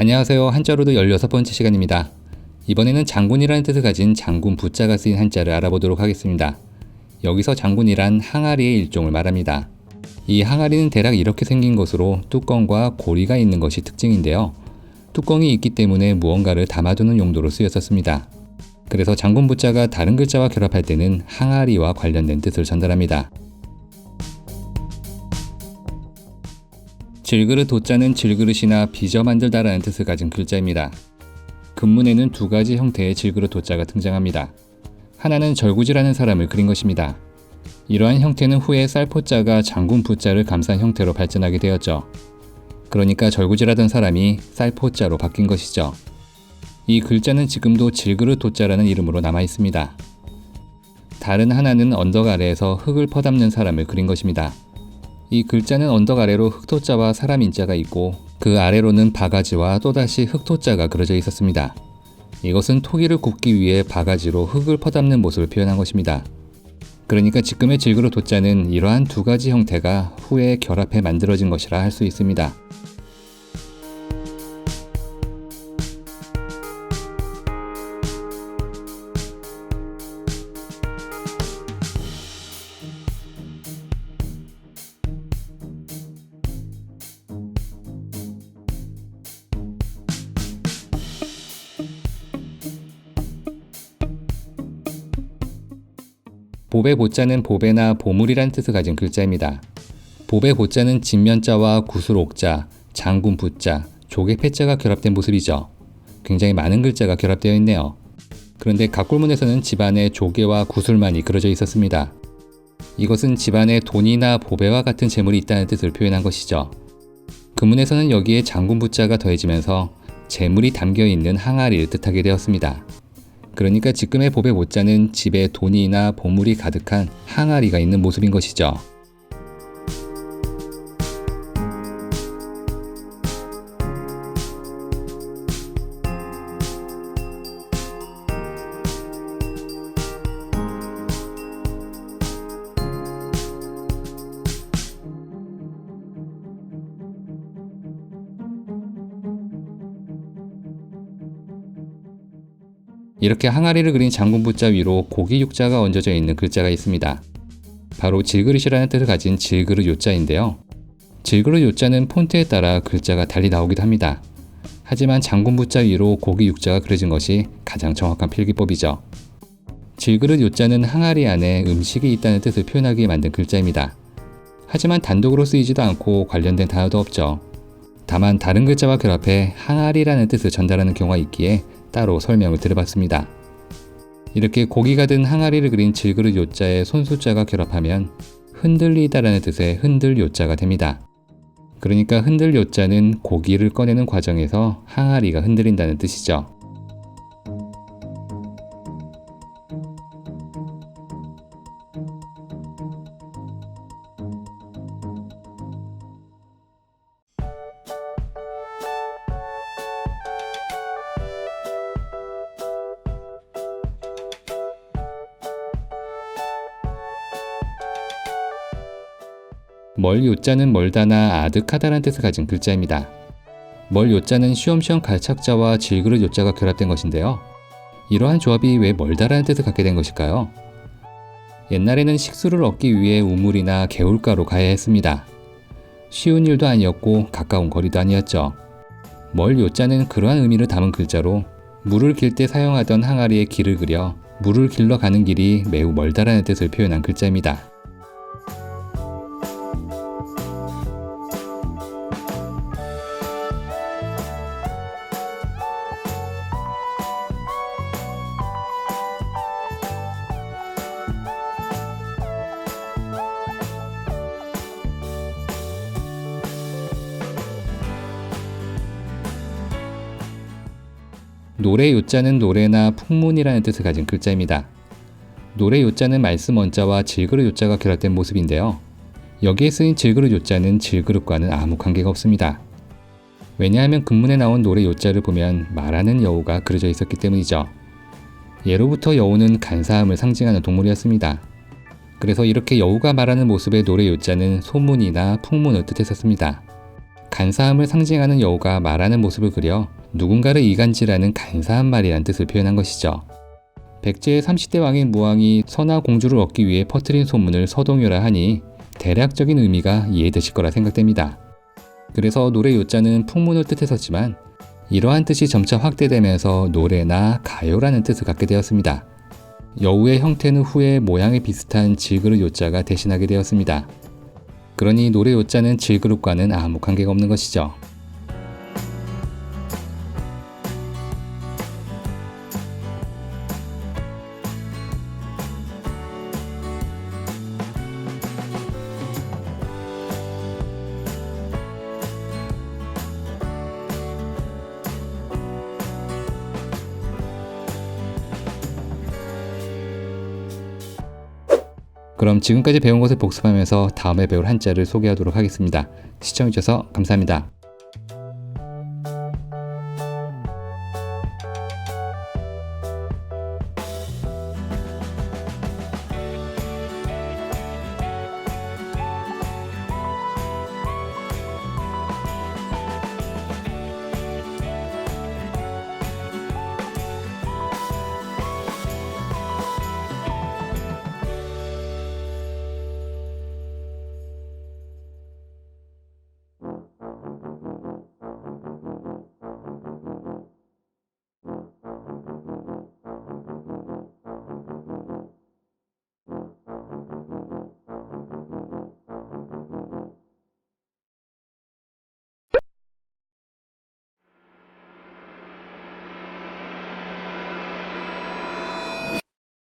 안녕하세요. 한자로도 16번째 시간입니다. 이번에는 장군이라는 뜻을 가진 장군 부자가 쓰인 한자를 알아보도록 하겠습니다. 여기서 장군이란 항아리의 일종을 말합니다. 이 항아리는 대략 이렇게 생긴 것으로 뚜껑과 고리가 있는 것이 특징인데요. 뚜껑이 있기 때문에 무언가를 담아두는 용도로 쓰였었습니다. 그래서 장군 부자가 다른 글자와 결합할 때는 항아리와 관련된 뜻을 전달합니다. 질그릇 도자는 질그릇이나 빚어 만들다라는 뜻을 가진 글자입니다. 금문에는 두 가지 형태의 질그릇 도자가 등장합니다. 하나는 절구지라는 사람을 그린 것입니다. 이러한 형태는 후에 쌀포자가 장군 부자를 감싼 형태로 발전하게 되었죠. 그러니까 절구지라던 사람이 쌀포자로 바뀐 것이죠. 이 글자는 지금도 질그릇 도자라는 이름으로 남아 있습니다. 다른 하나는 언덕 아래에서 흙을 퍼담는 사람을 그린 것입니다. 이 글자는 언덕 아래로 흙토자와 사람 인자가 있고 그 아래로는 바가지와 또다시 흙토자가 그려져 있었습니다. 이것은 토기를 굽기 위해 바가지로 흙을 퍼담는 모습을 표현한 것입니다. 그러니까 지금의 질그릇 도자는 이러한 두 가지 형태가 후에 결합해 만들어진 것이라 할 수 있습니다. 보배 보자는 보배나 보물이란 뜻을 가진 글자입니다. 보배 보자는 진면자와 구슬 옥자, 장군 부자, 조개 패자가 결합된 모습이죠. 굉장히 많은 글자가 결합되어 있네요. 그런데 각골문에서는 집안에 조개와 구슬만이 그려져 있었습니다. 이것은 집안에 돈이나 보배와 같은 재물이 있다는 뜻을 표현한 것이죠. 금문에서는 여기에 장군 부자가 더해지면서 재물이 담겨있는 항아리를 뜻하게 되었습니다. 그러니까 지금의 보배 보자는 집에 돈이나 보물이 가득한 항아리가 있는 모습인 것이죠. 이렇게 항아리를 그린 장군 부자 위로 고기 육자가 얹어져 있는 글자가 있습니다. 바로 질그릇이라는 뜻을 가진 질그릇 요자인데요. 질그릇 요자는 폰트에 따라 글자가 달리 나오기도 합니다. 하지만 장군 부자 위로 고기 육자가 그려진 것이 가장 정확한 필기법이죠. 질그릇 요자는 항아리 안에 음식이 있다는 뜻을 표현하기 위해 만든 글자입니다. 하지만 단독으로 쓰이지도 않고 관련된 단어도 없죠. 다만 다른 글자와 결합해 항아리라는 뜻을 전달하는 경우가 있기에 따로 설명을 드려봤습니다. 이렇게 고기가 든 항아리를 그린 질그릇 요자에 손수자가 결합하면 흔들리다라는 뜻의 흔들 요자가 됩니다. 그러니까 흔들 요자는 고기를 꺼내는 과정에서 항아리가 흔들린다는 뜻이죠. 멀 요자는 멀다나 아득하다라는 뜻을 가진 글자입니다. 멀 요자는 쉬엄쉬엄 갈착자와 질그릇 요자가 결합된 것인데요. 이러한 조합이 왜 멀다라는 뜻을 갖게 된 것일까요? 옛날에는 식수를 얻기 위해 우물이나 개울가로 가야 했습니다. 쉬운 일도 아니었고 가까운 거리도 아니었죠. 멀 요자는 그러한 의미를 담은 글자로 물을 길 때 사용하던 항아리에 길을 그려 물을 길러 가는 길이 매우 멀다라는 뜻을 표현한 글자입니다. 노래 요자는 노래나 풍문이라는 뜻을 가진 글자입니다. 노래 요자는 말씀 원자와 질그릇 요자가 결합된 모습인데요. 여기에 쓰인 질그릇 요자는 질그릇과는 아무 관계가 없습니다. 왜냐하면 금문에 나온 노래 요자를 보면 말하는 여우가 그려져 있었기 때문이죠. 예로부터 여우는 간사함을 상징하는 동물이었습니다. 그래서 이렇게 여우가 말하는 모습의 노래 요자는 소문이나 풍문을 뜻했었습니다. 간사함을 상징하는 여우가 말하는 모습을 그려 누군가를 이간질하는 간사한 말이라는 뜻을 표현한 것이죠. 백제의 30대 왕인 무왕이 선하 공주를 얻기 위해 퍼뜨린 소문을 서동요라 하니 대략적인 의미가 이해되실 거라 생각됩니다. 그래서 노래 요자는 풍문을 뜻했었지만 이러한 뜻이 점차 확대되면서 노래나 가요라는 뜻을 갖게 되었습니다. 여우의 형태는 후에 모양이 비슷한 질그릇 요자가 대신하게 되었습니다. 그러니 노래 요자는 질그릇과는 아무 관계가 없는 것이죠. 그럼 지금까지 배운 것을 복습하면서 다음에 배울 한자를 소개하도록 하겠습니다. 시청해주셔서 감사합니다.